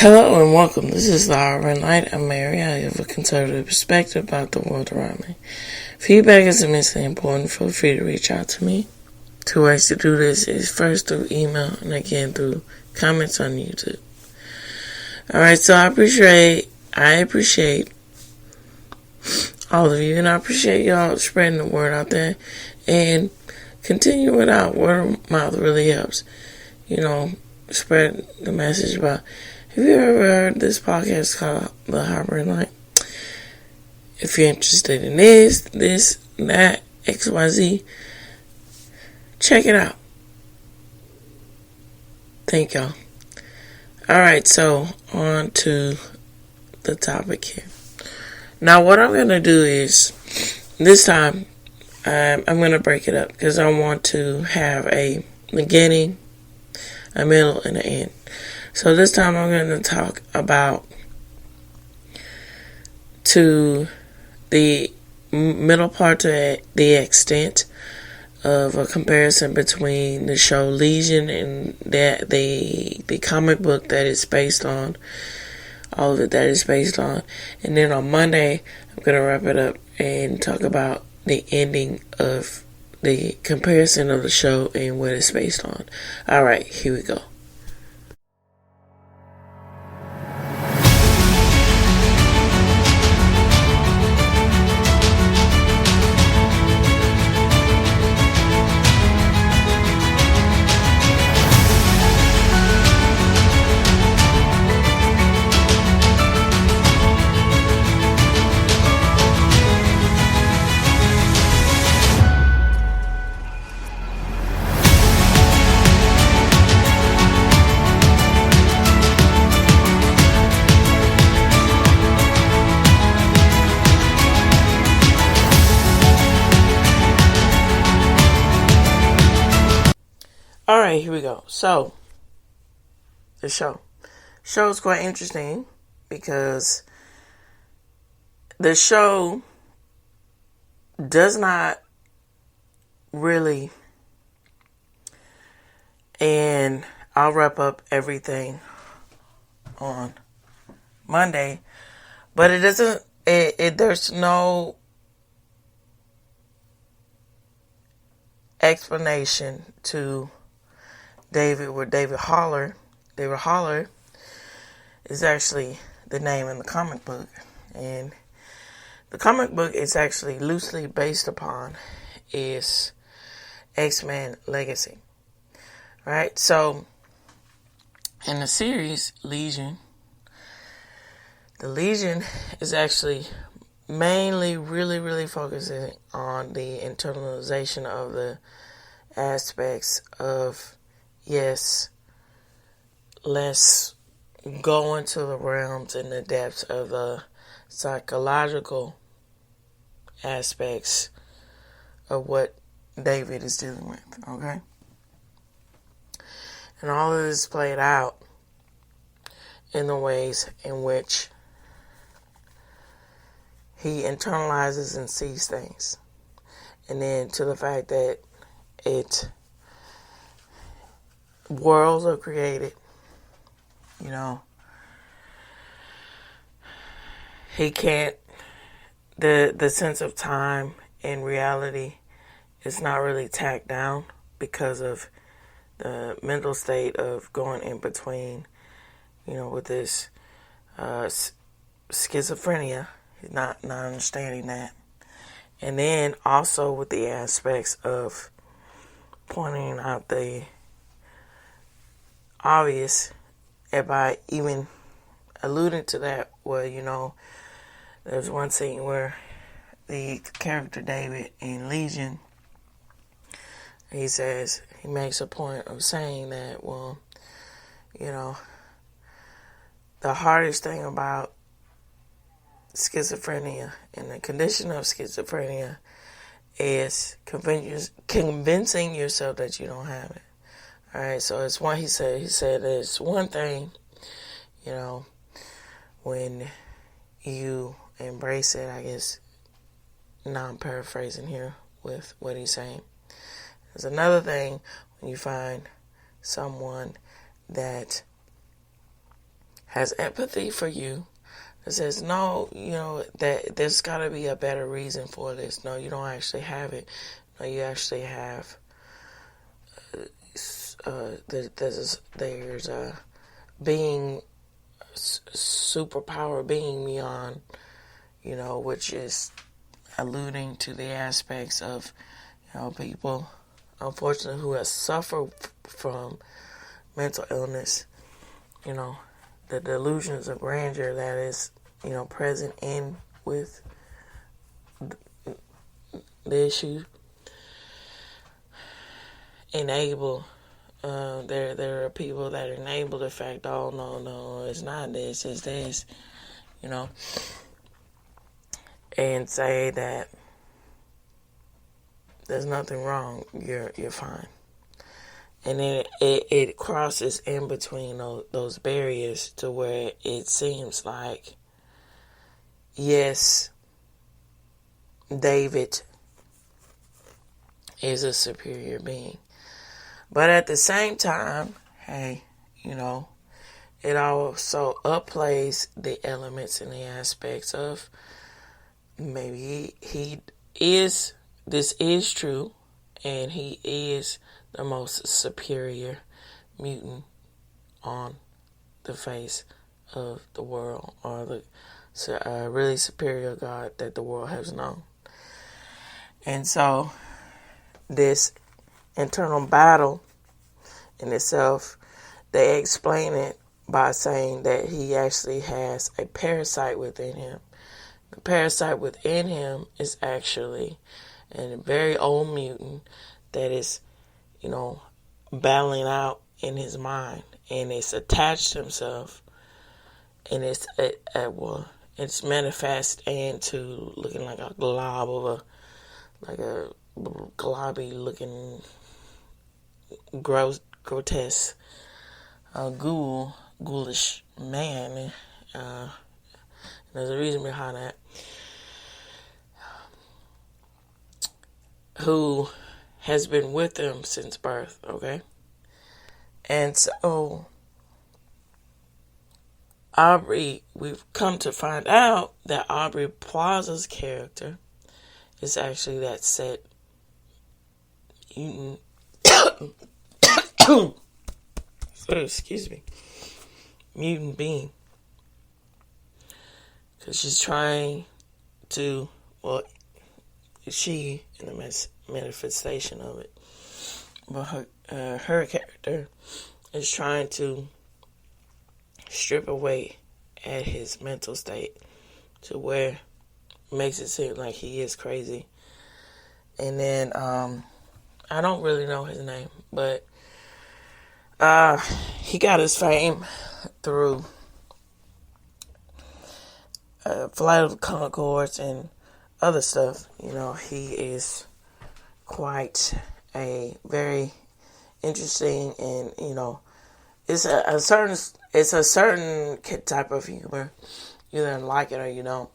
Hello and welcome. This is the Hour of Night. I'm Mary. I have a conservative perspective about the world around me. Feedback is immensely important. Feel free to reach out to me. Two ways to do this is first through email and again through comments on YouTube. Alright, so I appreciate all of you, and I appreciate y'all spreading the word out there and continue it out. Word of mouth really helps. Spread the message about. Have you ever heard this podcast called The Hour of Night? If you're interested in this, that, XYZ, check it out. Thank y'all. Alright, so on to the topic here. Now, what I'm going to do is, this time, I'm going to break it up because I want to have a beginning, a middle, and an end. So this time I'm going to talk about to the middle part to the extent of a comparison between the show Legion and the comic book that it's based on, all of it that it's based on. And then on Monday, I'm going to wrap it up and talk about the ending of the comparison of the show and what it's based on. Alright, here we go. Alright, here we go. So, the show. Show is quite interesting because the show does not really, and I'll wrap up everything on Monday, but it doesn't, there's no explanation to David Haller. David Haller is actually the name in the comic book. And the comic book is actually loosely based upon is X-Men Legacy. Right? So, in the series, Legion, the Legion is actually mainly really focusing on the internalization of the aspects of, yes, let's go into the realms and the depths of the psychological aspects of what David is dealing with, okay? And all of this played out in the ways in which he internalizes and sees things. And then to the fact that worlds are created, he can't, the sense of time and reality is not really tacked down because of the mental state of going in between, with this schizophrenia. He's not understanding that. And then also with the aspects of pointing out the obvious, and by even alluding to that, there's one scene where the character David in Legion, he makes a point of saying that, the hardest thing about schizophrenia and the condition of schizophrenia is convincing yourself that you don't have it. Alright, so it's one, he said it's one thing, when you embrace it, I guess, now I'm paraphrasing here with what he's saying. There's another thing when you find someone that has empathy for you. It says, no, that there's got to be a better reason for this. No, you don't actually have it. No, you actually have, there's a being, superpower being beyond, which is alluding to the aspects of, people, unfortunately, who have suffered from mental illness, the delusions of grandeur that is, present in with the issue, enable. There are people that enable the fact, oh, no, it's not this, it's this, and say that there's nothing wrong, you're fine. And then it crosses in between those barriers to where it seems like, yes, David is a superior being. But at the same time, hey, it also upplays the elements and the aspects of maybe this is true, and he is the most superior mutant on the face of the world, or the really superior God that the world has known. And so this internal battle in itself, they explain it by saying that he actually has a parasite within him. The parasite within him is actually a very old mutant that is, battling out in his mind, and it's attached to himself, and it's manifest into looking like a glob of a globby looking grotesque ghoulish man. There's a reason behind that. Who has been with him since birth, okay? And so Aubrey, we've come to find out that Aubrey Plaza's character is actually that set mutant excuse me, mutant being. Because she's trying to, she in the manifestation of it, but her character is trying to strip away at his mental state to where it makes it seem like he is crazy. And then I don't really know his name, but he got his fame through Flight of the Conchords and other stuff. He is quite a very interesting, and it's a certain type of humor. You either like it or you don't.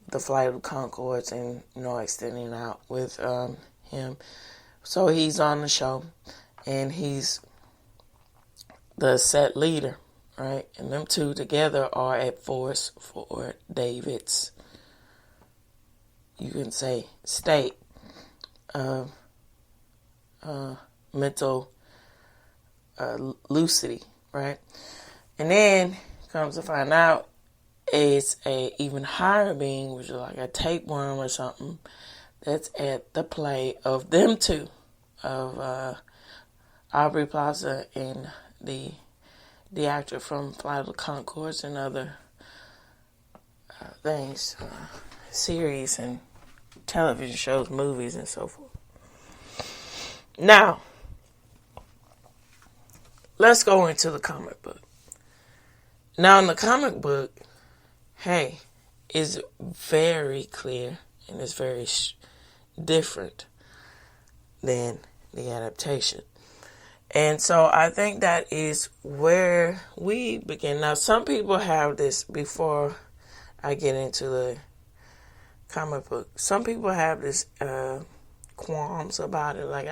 The Flight of the Conchords, and extending out with him. So he's on the show, and he's the set leader, right? And them two together are at force for David's, you can say, state of mental lucidity, right? And then comes to find out it's a even higher being, which is like a tapeworm or something, that's at the play of them two, of Aubrey Plaza and the actor from Flight of the Conchords and other things, series and television shows, movies, and so forth. Now, let's go into the comic book. Now, in the comic book, is very clear, and it's very different than the adaptation. And so I think that is where we begin. Now, some people have this, before I get into the comic book, some people have this qualms about it, like,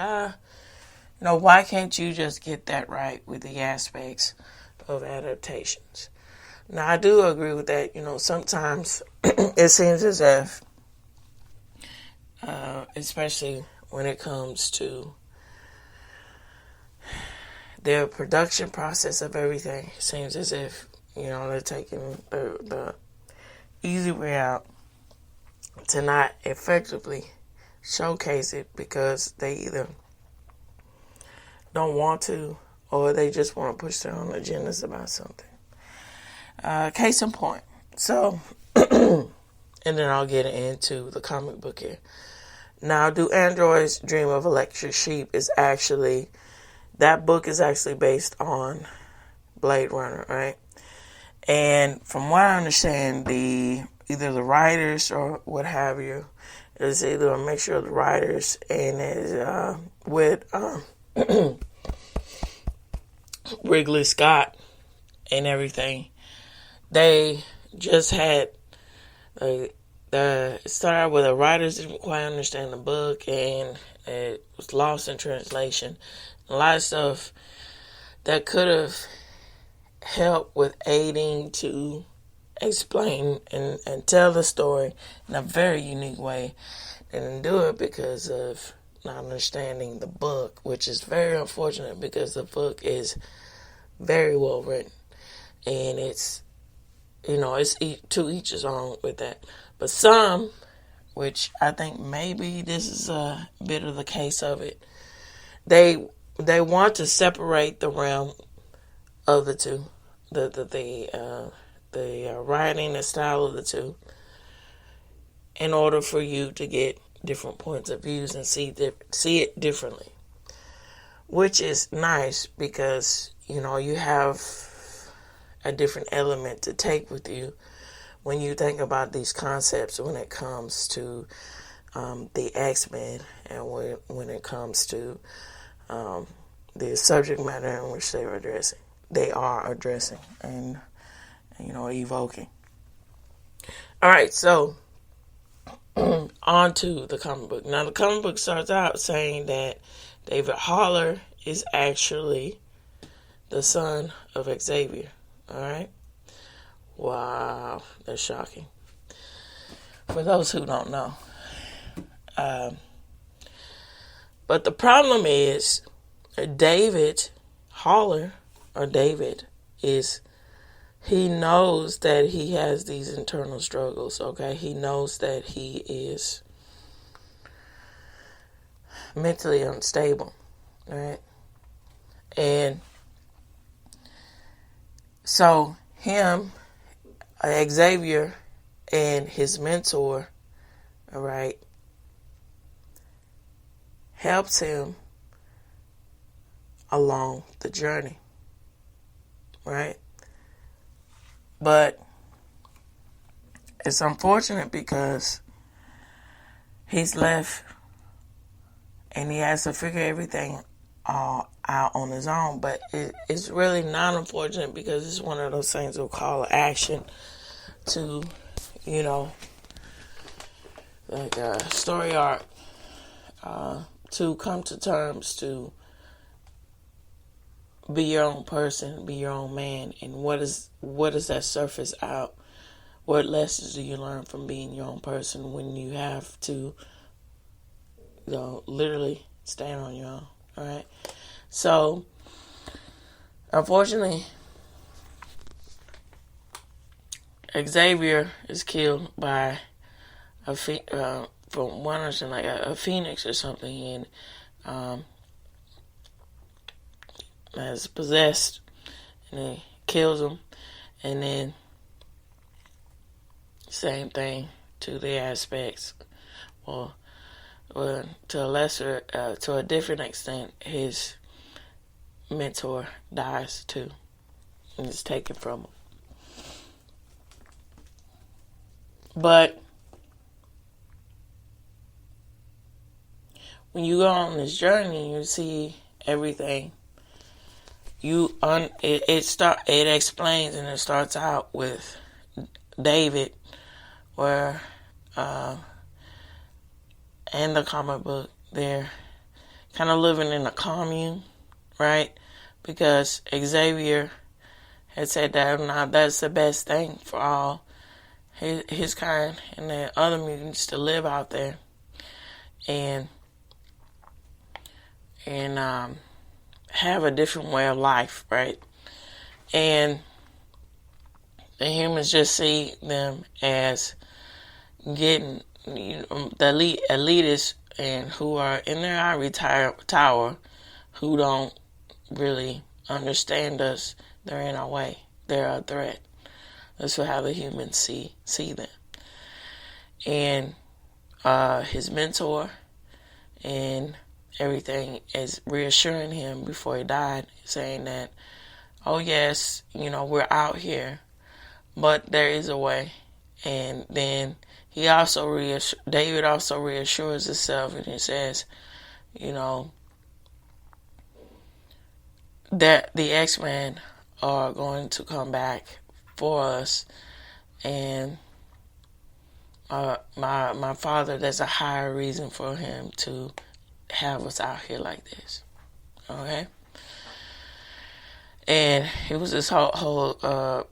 why can't you just get that right with the aspects of adaptations? Now, I do agree with that. Sometimes it seems as if, especially when it comes to the production process of everything, it seems as if, they're taking the easy way out to not effectively showcase it because they either don't want to or they just want to push their own agendas about something. Case in point. So, and then I'll get into the comic book here. Now, Do Androids Dream of Electric Sheep that book is actually based on Blade Runner, right? And from what I understand, either the writers or what have you, it's either a mixture of the writers and is with Wrigley Scott and everything. They just had it started out with the writers didn't quite understand the book and it was lost in translation. A lot of stuff that could have helped with aiding to explain and tell the story in a very unique way. They didn't do it because of not understanding the book, which is very unfortunate because the book is very well written. And it's to each his own with that. But some, which I think maybe this is a bit of the case of it, they want to separate the realm of the two, the writing, the style of the two, in order for you to get different points of views and see it differently, which is nice because you have a different element to take with you when you think about these concepts when it comes to the X-Men and when it comes to the subject matter in which they are addressing and evoking. All right, so on to the comic book. Now, the comic book starts out saying that David Haller is actually the son of Xavier. All right? Wow, that's shocking. For those who don't know. But the problem is David Haller, he knows that he has these internal struggles, okay? He knows that he is mentally unstable, right? And so Xavier and his mentor, all right, helps him along the journey, right? But it's unfortunate because he's left and he has to figure everything all out on his own. But it's really not unfortunate because it's one of those things we'll call action to, like a story arc, to come to terms to be your own person, be your own man, and what does that surface out? What lessons do you learn from being your own person when you have to, literally stand on your own, all right? So, unfortunately, Xavier is killed by from one person, like a phoenix or something, and is possessed, and he kills him, and then same thing to the aspects. Well, to a different extent, his mentor dies too, and is taken from him. But when you go on this journey, you see everything. It explains, and it starts out with David, where in the comic book they're kind of living in a commune, right? Because Xavier had said that that's the best thing for all his kind and the other mutants to live out there and have a different way of life, right? And the humans just see them as getting the elitists and who are in their ivory tower who don't really understand us. They're in our way. They're a threat. That's how the humans see them. And his mentor and everything is reassuring him before he died, saying that, oh yes, we're out here, but there is a way. And then David also reassures himself, and he says, that the X-Men are going to come back for us, and my father, there's a higher reason for him to have us out here like this, okay? And it was this whole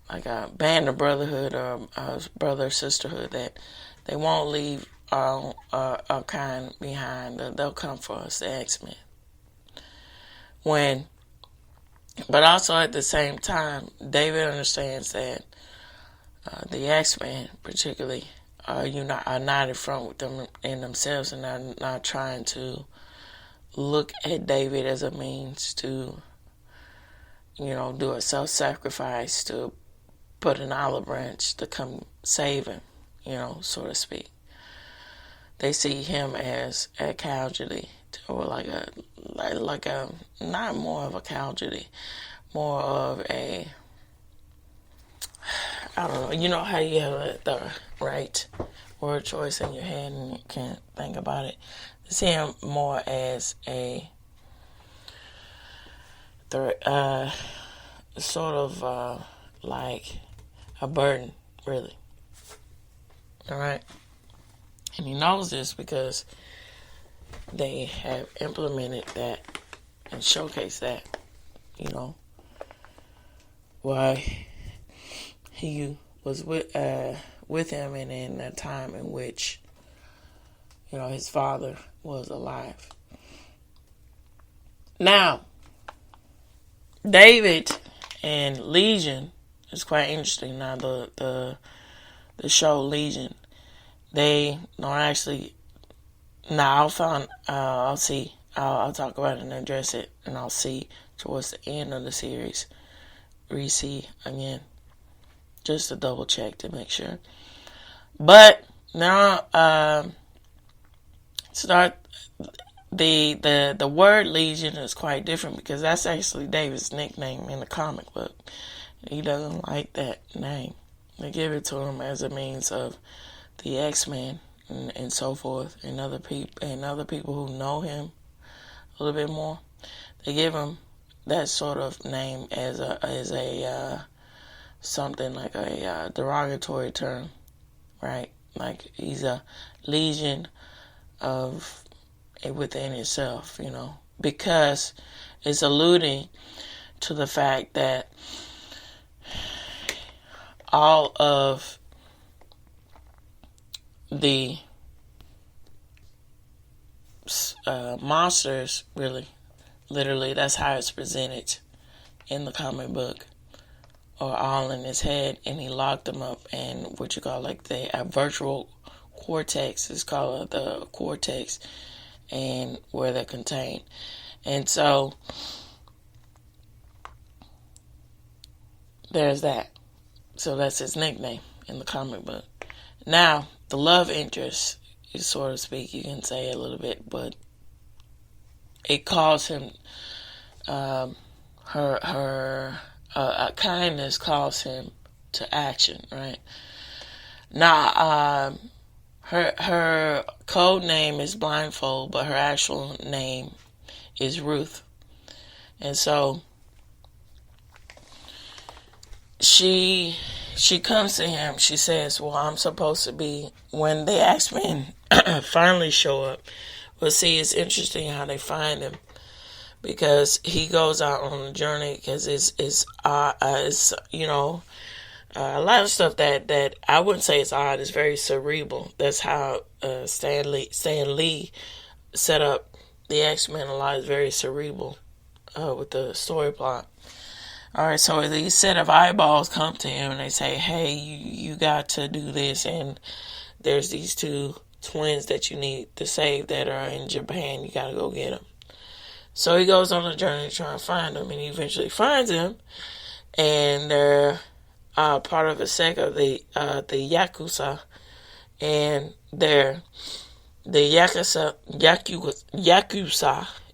like a band of brotherhood or brother sisterhood that they won't leave our kind behind. They'll come for us, the X-Men. But also at the same time, David understands that the X-Men, particularly, are not in front with them in themselves, and are not trying to look at David as a means to, do a self-sacrifice to put an olive branch to come save him, so to speak. They see him as a casualty, or like a not more of a casualty, more of a, I don't know. You know how you have the right word choice in your head and you can't think about it. They see him more as a sort of like a burden, really. All right. And he knows this because they have implemented that and showcased that, why he was with him and in a time in which, his father was alive. Now, David and Legion is quite interesting. Now, the show Legion, they don't actually. Now I'll see. I'll talk about it and address it, and I'll see towards the end of the series. Re-see again, just to double check to make sure. But now, start the word Legion is quite different because that's actually David's nickname in the comic book. He doesn't like that name. They give it to him as a means of the X-Men and so forth, and other people who know him a little bit more. They give him that sort of name as a something like a derogatory term, right? Like he's a legion of within itself, because it's alluding to the fact that all of the monsters, really, literally, that's how it's presented in the comic book, are all in his head, and he locked them up in what you call like the virtual cortex. It's called the cortex, and where they're contained. And so there's that. So that's his nickname in the comic book. Now, the love interest, so to speak, you can say a little bit, but it calls him, her kindness calls him to action, right? Now, her code name is Blindfold, but her actual name is Ruth. And so she comes to him. She says, well, I'm supposed to be, when the X-Men finally show up. Well, see, it's interesting how they find him, because he goes out on a journey because it's a lot of stuff that I wouldn't say is odd. It's very cerebral. That's how Stan Lee set up the X-Men. A lot is very cerebral with the story plot. All right, so these set of eyeballs come to him and they say, "Hey, you got to do this," and there's these two twins that you need to save that are in Japan. You got to go get them. So he goes on a journey to try and find them, and he eventually finds them, and they're part of a sect of the Yakuza, and the Yakuza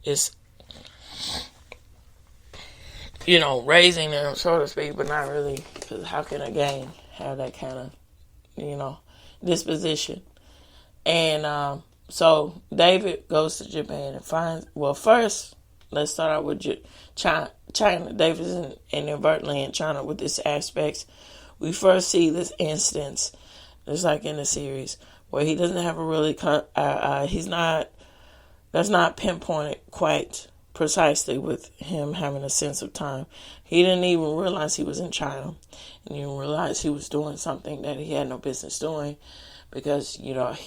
is, raising them, so to speak, but not really, because how can a gang have that kind of, disposition? And so David goes to Japan and finds, well, first, let's start out with China. David is inadvertently in China with this aspects. We first see this instance, just like in the series, where he doesn't have a really, that's not pinpointed quite precisely with him having a sense of time. He didn't even realize he was in China, and he didn't realize he was doing something that he had no business doing, because he was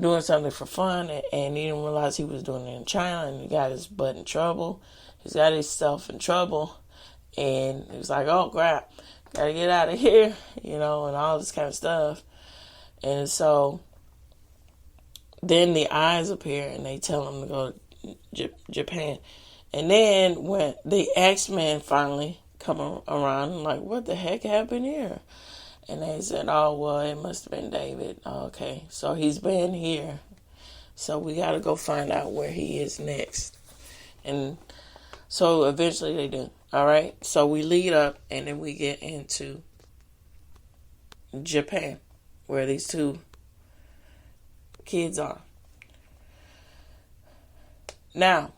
doing something for fun, and he didn't realize he was doing it in China, and he got his butt in trouble. He's got himself in trouble, and he was like, "Oh crap, gotta get out of here," and all this kind of stuff. And so then the eyes appear and they tell him to go to Japan. And then when the X-Men finally come around, like, what the heck happened here? And they said, "Oh, well, it must have been David." Okay, so he's been here. So we got to go find out where he is next. And so eventually they do. All right, so we lead up and then we get into Japan, where these two kids are. Now,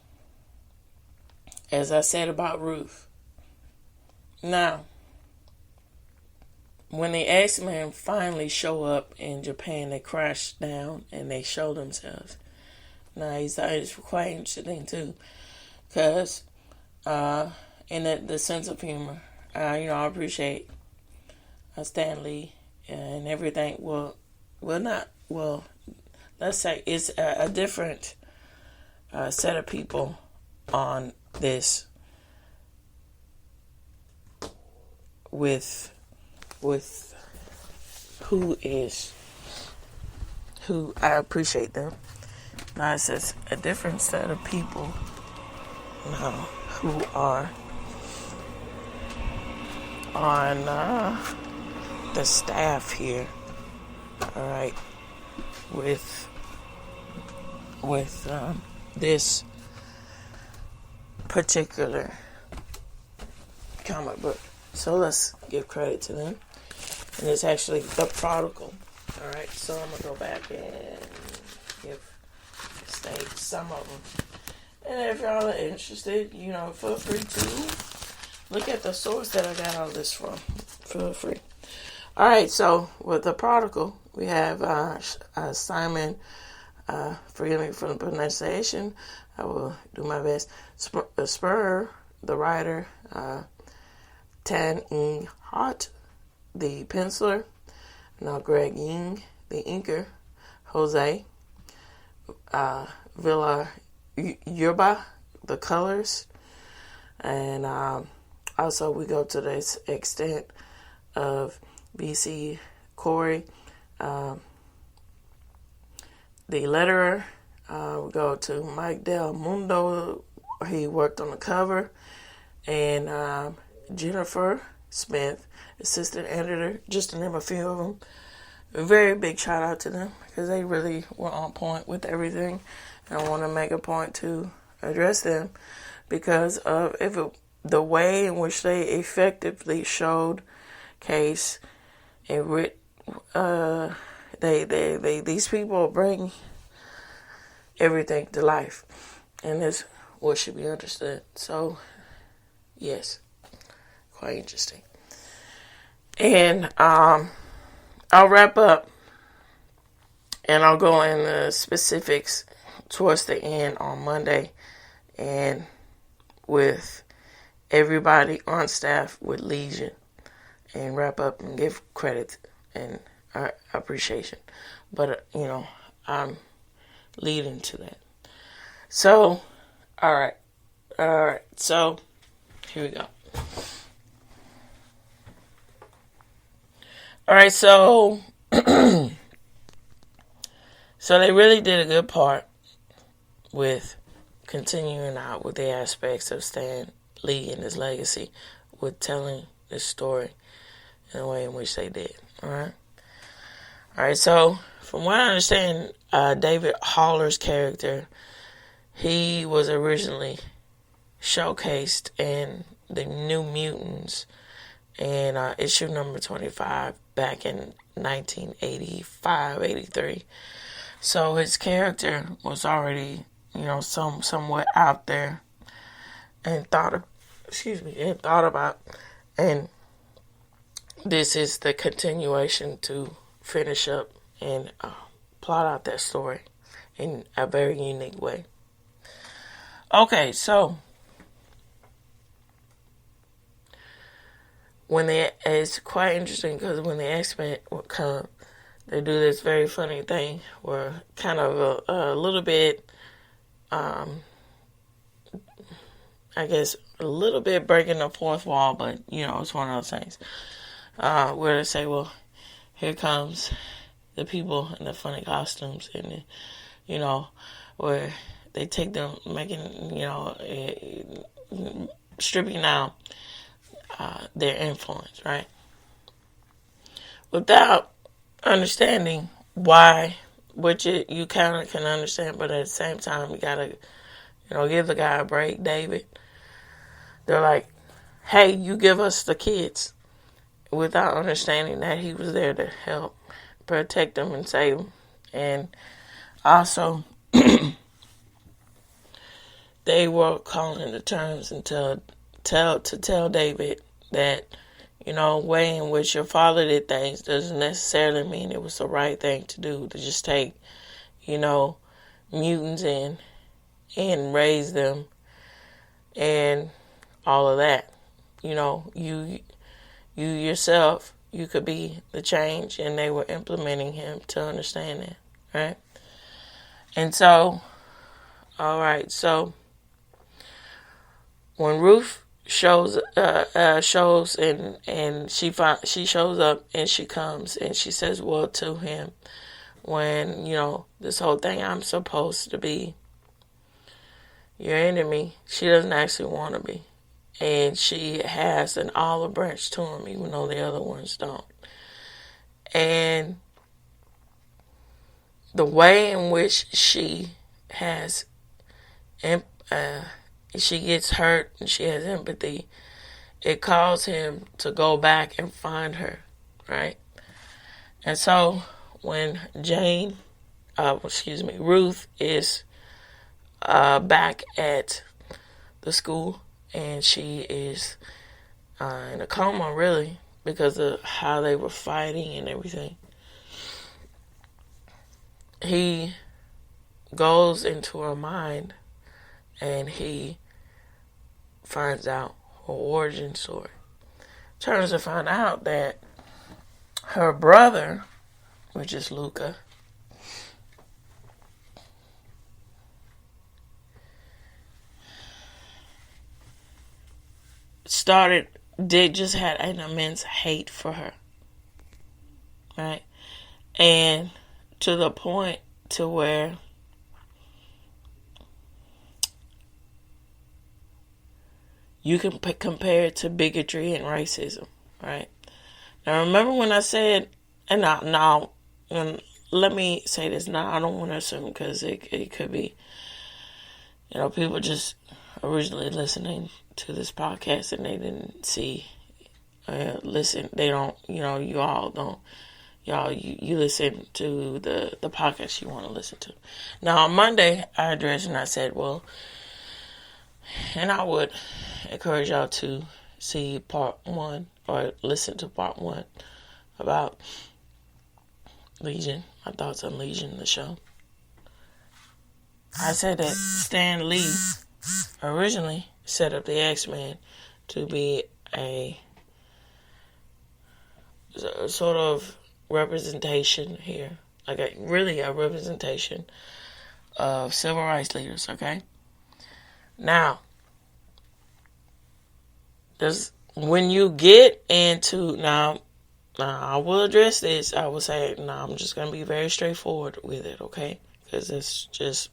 as I said about Ruth, now, when the X-Men finally show up in Japan, they crash down and they show themselves. Now, it's quite interesting too, because in the sense of humor, I appreciate Stan Lee and everything. Let's say it's a different set of people on this with who I appreciate them. Now it's just a different set of people now who are on the staff here. All right, with this particular comic book. So let's give credit to them. And it's actually The Prodigal. All right, so I'm going to go back and state some of them. And if y'all are interested, feel free to look at the source that I got all this from. Feel free. All right, so with The Prodigal, we have Simon, forgive me for the pronunciation, I will do my best, Spur, the writer, Tan Ing Hot, the penciler, now Greg Ying, the inker, Jose, Villa Yerba, the colors, and also we go to the extent of BC Corey, the letterer. We go to Mike Del Mundo. He worked on the cover, and Jennifer Smith, assistant editor, just to name a few of them. A very big shout out to them because they really were on point with everything. And I want to make a point to address them because of the way in which they effectively showed case and these people bring everything to life, and that's what should be understood. So, yes, quite interesting. And I'll wrap up And I'll go into specifics towards the end on Monday, and with everybody on staff with Legion, and wrap up and give credit and appreciation. But, I'm leading to that. So, all right. So, here we go. All right, so so they really did a good part with continuing out with the aspects of Stan Lee and his legacy with telling this story in the way in which they did. All right, so from what I understand, David Haller's character, he was originally showcased in the New Mutants in issue number 25 back in 1985, 83. So his character was already, somewhat out there and thought about. And this is the continuation to finish up and plot out that story in a very unique way. Okay, so it's quite interesting because when the X-Men would come, they do this very funny thing where kind of a little bit, I guess, a little bit breaking the fourth wall, but, it's one of those things where they say, well, here comes the people in the funny costumes, and, where they take them making, stripping down their influence, right? Without understanding why, which you kind of can understand, but at the same time, you gotta, give the guy a break, David. They're like, hey, you give us the kids, without understanding that he was there to help protect them and save them. And also, they were calling the terms and tell David that, way in which your father did things doesn't necessarily mean it was the right thing to do, to just take, mutants in and raise them and all of that. You yourself, you could be the change, and they were implementing him to understand that, right? And so, all right, so when Ruth shows and she shows up and she comes and she says, well, to him, when, this whole thing, I'm supposed to be your enemy, she doesn't actually want to be. And she has an olive branch to him, even though the other ones don't. And the way in which she has, she gets hurt and she has empathy, it calls him to go back and find her, right? And so when Ruth is back at the school, and she is in a coma, really, because of how they were fighting and everything. He goes into her mind, and he finds out her origin story. Turns to find out that her brother, which is Luca, had an immense hate for her, right? And to the point to where you can compare it to bigotry and racism, right? Now, remember when I said, and now, let me say this now, I don't want to assume, because it could be, people just originally listening to this podcast and they didn't listen, they don't, you all don't, you listen to the podcast you want to listen to. Now, on Monday, I addressed and I said, well, and I would encourage y'all to see part 1 or listen to part 1 about Legion, my thoughts on Legion, the show. I said that Stan Lee originally set up the X-Men to be a sort of representation here, like really a representation of civil rights leaders, okay? Now, when you get into, now I will address this, I will say, I'm just going to be very straightforward with it, okay? Because it's just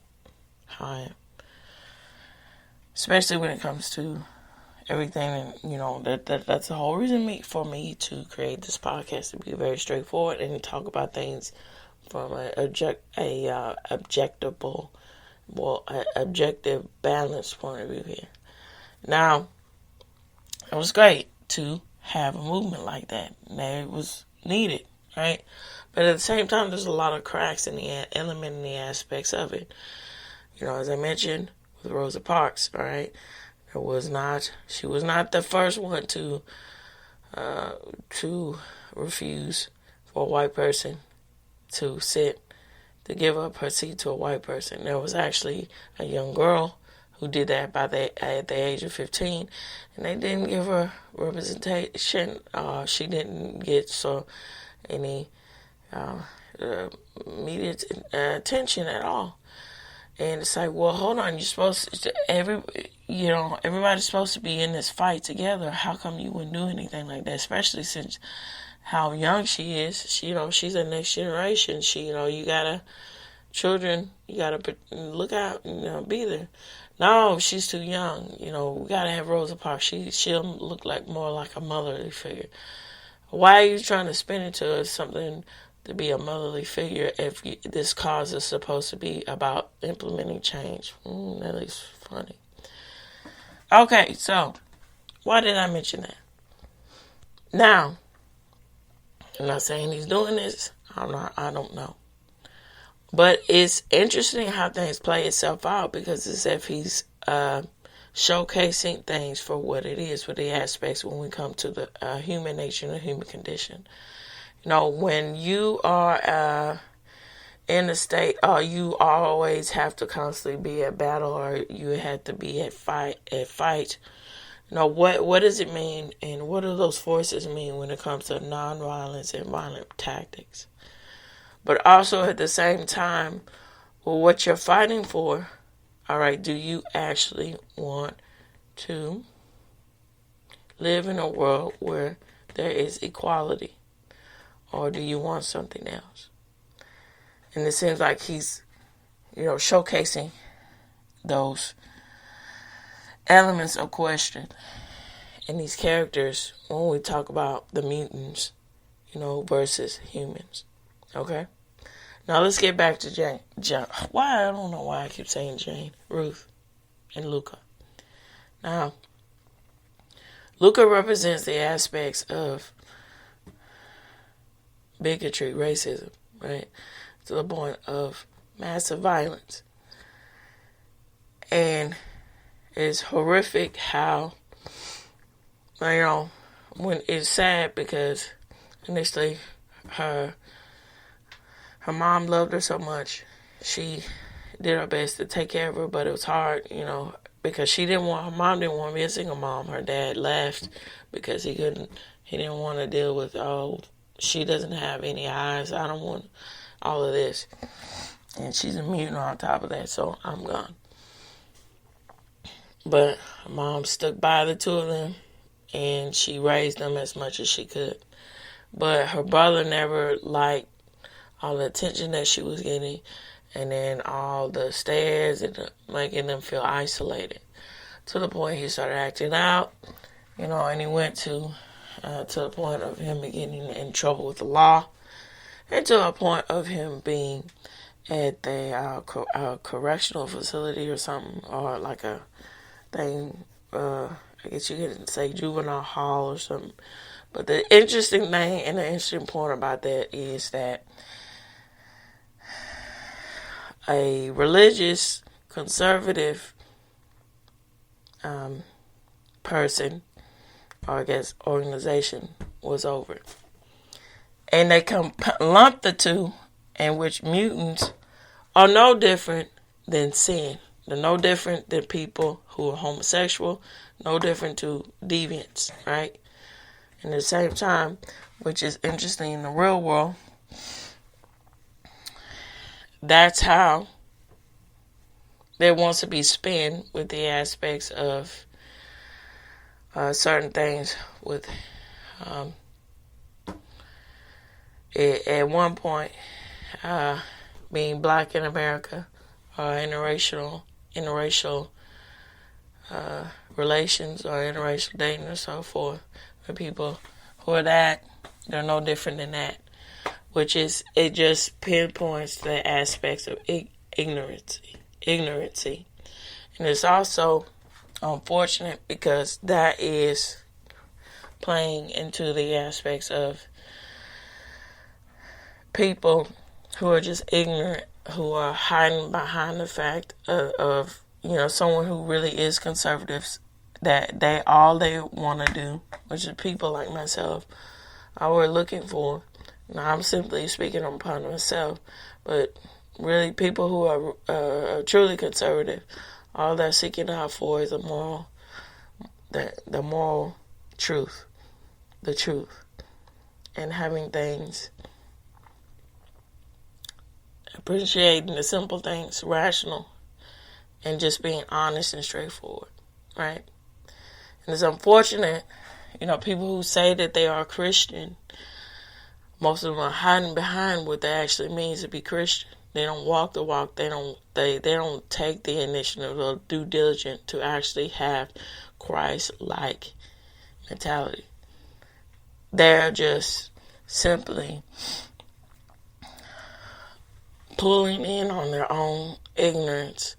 how I am. Especially when it comes to everything, and that's the whole reason for me to create this podcast, to be very straightforward and talk about things from objective, balanced point of view here. Now, it was great to have a movement like that. It was needed, right? But at the same time, there's a lot of cracks in the element and the aspects of it. As I mentioned with Rosa Parks, all right? She was not the first one to refuse for a white person to give up her seat to a white person. There was actually a young girl who did that at the age of 15, and they didn't give her representation. She didn't get any media attention at all. And it's like, well, hold on, you're supposed to, everybody's supposed to be in this fight together. How come you wouldn't do anything like that? Especially since how young she is. She's the next generation. You gotta look out, be there. No, she's too young. We gotta have Rosa Parks. She'll look more like a motherly figure. Why are you trying to spin it to something to be a motherly figure if this cause is supposed to be about implementing change? That is funny. Okay, so why did I mention that? Now, I'm not saying he's doing this. I don't know. But it's interesting how things play itself out, because it's as if he's showcasing things for what it is, for the aspects when we come to the human nature and the human condition. When you are in a state, you always have to constantly be at battle, or you have to be at fight. What does it mean, and what do those forces mean when it comes to nonviolence and violent tactics? But also at the same time, what you're fighting for, all right, do you actually want to live in a world where there is equality? Or do you want something else? And it seems like he's, showcasing those elements of question in these characters when we talk about the mutants, versus humans. Okay? Now let's get back to Jane. I don't know why I keep saying Jane. Ruth and Luca. Now, Luca represents the aspects of bigotry, racism, right? To the point of massive violence. And it's horrific how, when it's sad, because initially her mom loved her so much. She did her best to take care of her, but it was hard, because her mom didn't want to be a single mom. Her dad left because he didn't want to deal with, she doesn't have any eyes, I don't want all of this. And she's a mutant on top of that, so I'm gone. But her mom stuck by the two of them, and she raised them as much as she could. But her brother never liked all the attention that she was getting, and then all the stares and making them feel isolated. To the point he started acting out, and he went to the point of him getting in trouble with the law, and to a point of him being at the correctional facility or something, or like a thing, I guess you could say juvenile hall or something. But the interesting thing and the interesting point about that is that a religious, conservative person, or I guess organization, was over. And they lump the two in which mutants are no different than sin. They're no different than people who are homosexual, no different to deviants, right? And at the same time, which is interesting in the real world, that's how there wants to be spin with the aspects of certain things with at one point being black in America or interracial relations or interracial dating or so forth. For people who are that, they're no different than that. Which is, it just pinpoints the aspects of ignorancy. And it's also unfortunate because that is playing into the aspects of people who are just ignorant, who are hiding behind the fact of someone who really is conservatives, that all they want to do, which is people like myself, all we're looking for. Now, I'm simply speaking upon myself, but really people who are truly conservative, all they're seeking out for is the moral truth, the truth, and having things, appreciating the simple things, rational, and just being honest and straightforward, right? And it's unfortunate, people who say that they are Christian, most of them are hiding behind what that actually means to be Christian. They don't walk the walk. They don't take the initiative or due diligence to actually have Christ-like mentality. They're just simply pulling in on their own ignorance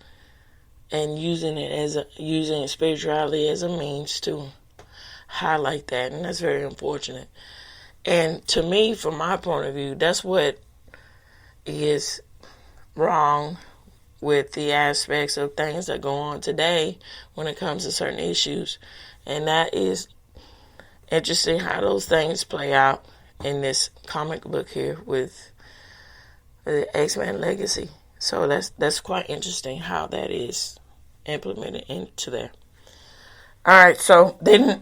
and using spirituality as a means to highlight that, and that's very unfortunate. And to me, from my point of view, that's what is wrong with the aspects of things that go on today when it comes to certain issues. And that is interesting how those things play out in this comic book here with the X-Men Legacy. So that's quite interesting how that is implemented into there. Alright, so they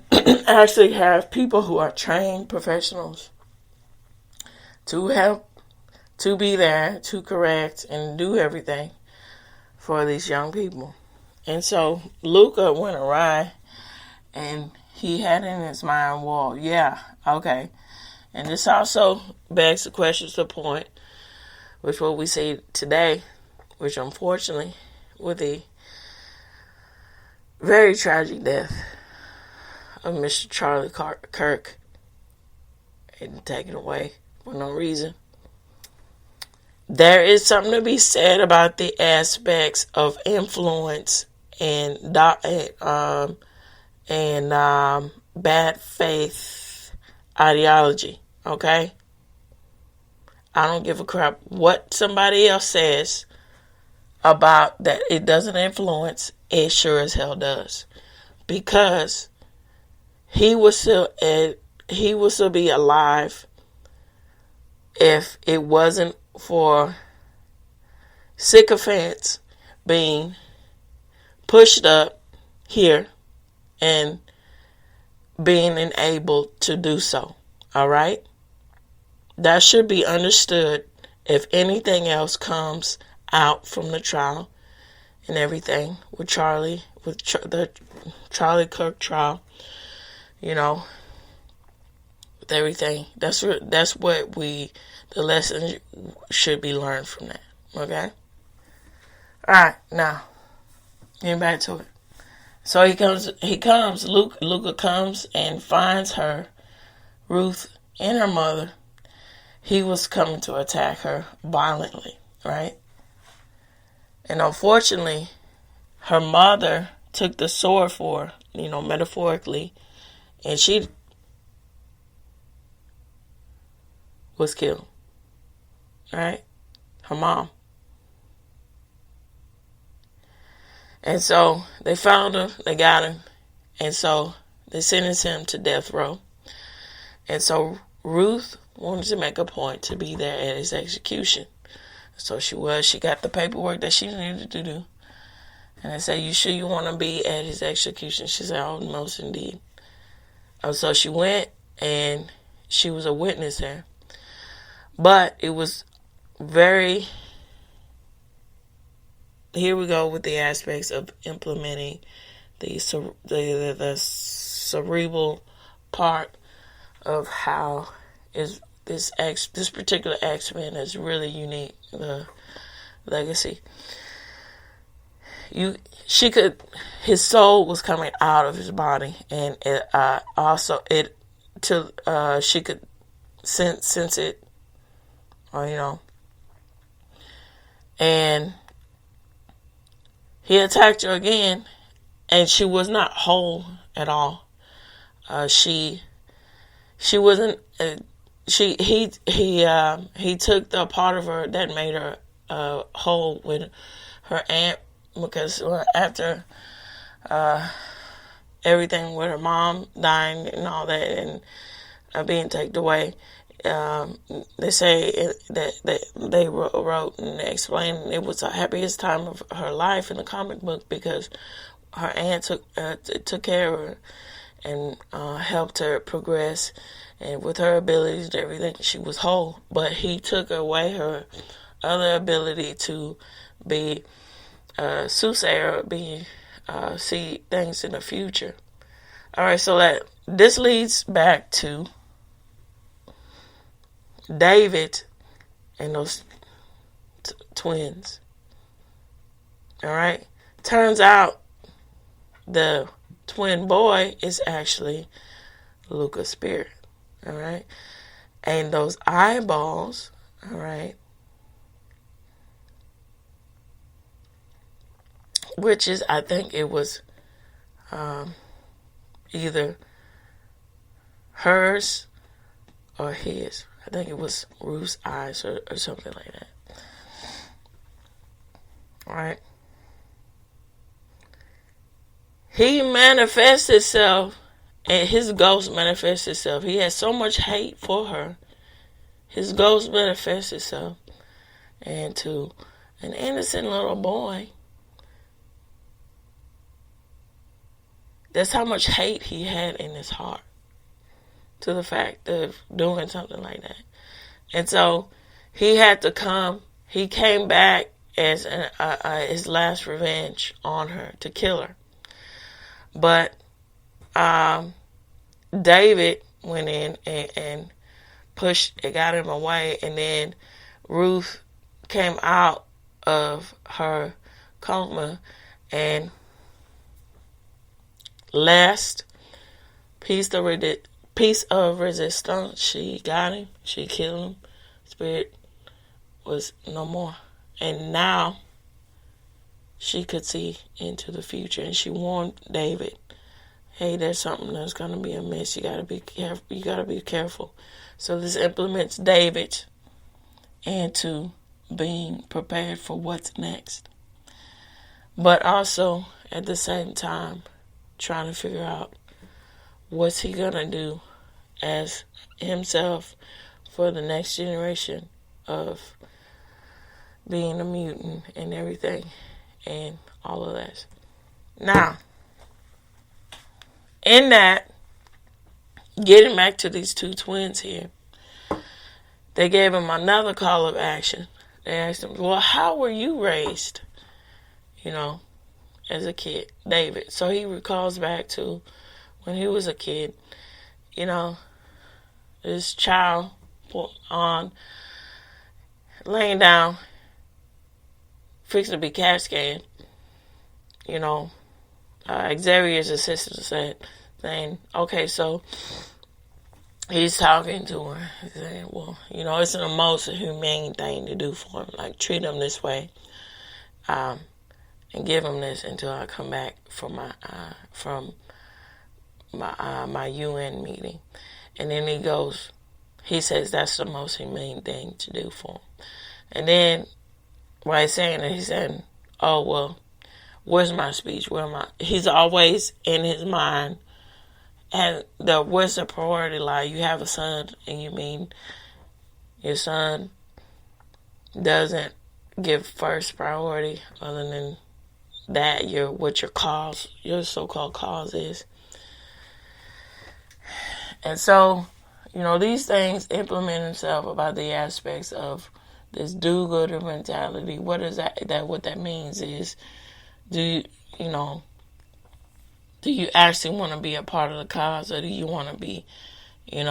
actually have people who are trained professionals to help, to be there, to correct, and do everything for these young people. And so Luca went awry, and he had in his mind, well, yeah, okay. And this also begs the question to the point, which what we see today, which unfortunately, with the very tragic death of Mr. Charlie Kirk, and taken away for no reason. There is something to be said about the aspects of influence and bad faith ideology. Okay, I don't give a crap what somebody else says about that. It doesn't influence. It sure as hell does, because he would still be alive if it wasn't for sycophants being pushed up here and being enabled to do so. All right, that should be understood. If anything else comes out from the trial and everything with Charlie, the Charlie Kirk trial, with everything, that's what the lesson should be learned from that. Okay. All right, now getting back to it. So Luca comes and finds her, Ruth, and her mother. He was coming to attack her violently, right? And unfortunately, her mother took the sword for her, metaphorically, and she was killed, right? Her mom. And so they found him, they got him, and so they sentenced him to death row. And so Ruth wanted to make a point to be there at his execution. So she got the paperwork that she needed to do. And I said, you sure you want to be at his execution? She said, oh, most indeed. So she went, and she was a witness there. But it was very, here we go with the aspects of implementing the cerebral part of how is this particular X-Men is really unique, the legacy. His soul was coming out of his body, and she could sense it, and he attacked her again, and she was not whole at all. She wasn't. He took the part of her that made her whole with her aunt, because after everything with her mom dying and all that, and being taken away, they say that they wrote and explained it was the happiest time of her life in the comic book, because her aunt took care of her and helped her progress, and with her abilities and everything, she was whole. But he took away her other ability to be soothsayer, see things in the future. All right, so this leads back to David and those twins. All right, turns out the twin boy is actually Luca's spirit. All right, and those eyeballs. All right, which is, I think it was either hers or his. I think it was Ruth's eyes or something like that. All right. He manifests himself, and his ghost manifests itself. He has so much hate for her. His ghost manifests itself. And to an innocent little boy, that's how much hate he had in his heart to the fact of doing something like that. And so he had to come. He came back as his last revenge on her, to kill her. But David went in and pushed it, got him away, and then Ruth came out of her coma, and last piece of resistance, she got him, she killed him, spirit was no more. And now she could see into the future, and she warned David, hey, there's something that's going to be amiss. You got to be careful. You got to be careful. So this implements David into being prepared for what's next. But also, at the same time, trying to figure out what's he going to do as himself for the next generation of being a mutant and everything and all of that. Now, in that, getting back to these two twins here, they gave him another call of action. They asked him, well, how were you raised, as a kid, David? So he recalls back to when he was a kid, this child on laying down, fixing to be CAT scanned, Xavier's assistant saying, okay, so he's talking to her. He's saying, well, it's the most humane thing to do for him. Like, treat him this way, and give him this until I come back from my UN meeting. And then he says that's the most humane thing to do for him. And then while he's saying it, he's saying, oh, well, where's my speech? Where am I? He's always in his mind. And where's the priority lie? You have a son, and you mean your son doesn't give first priority, other than that, what your so-called cause is. And so, these things implement themselves about the aspects of this do-gooder mentality. What is what that means is, do you actually want to be a part of the cause, or do you want to be, in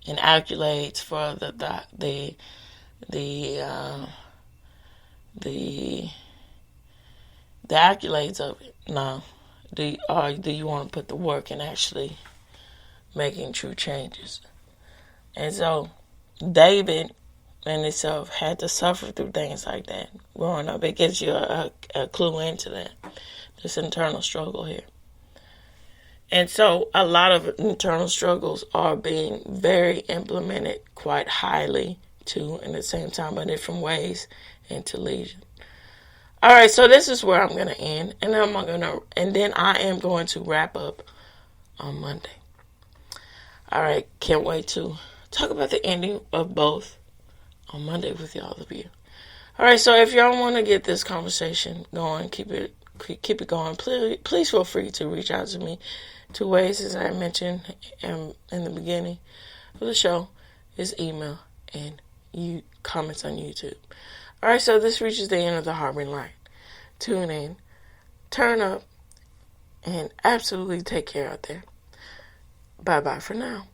accolades for the accolades of it? No. Do you want to put the work in actually making true changes? And so David in itself had to suffer through things like that growing up. It gives you a clue into that, this internal struggle here. And so a lot of internal struggles are being very implemented quite highly too, in the same time, but different ways into Legion. All right, so this is where I'm going to end, and then I am going to wrap up on Monday. All right, can't wait to talk about the ending of both on Monday with y'all of you. All right, so if y'all want to get this conversation going, keep it going, please feel free to reach out to me. 2 ways, as I mentioned in the beginning of the show, is email and comments on YouTube. All right, so this reaches the end of the Harboring Light. Tune in, turn up, and absolutely take care out there. Bye-bye for now.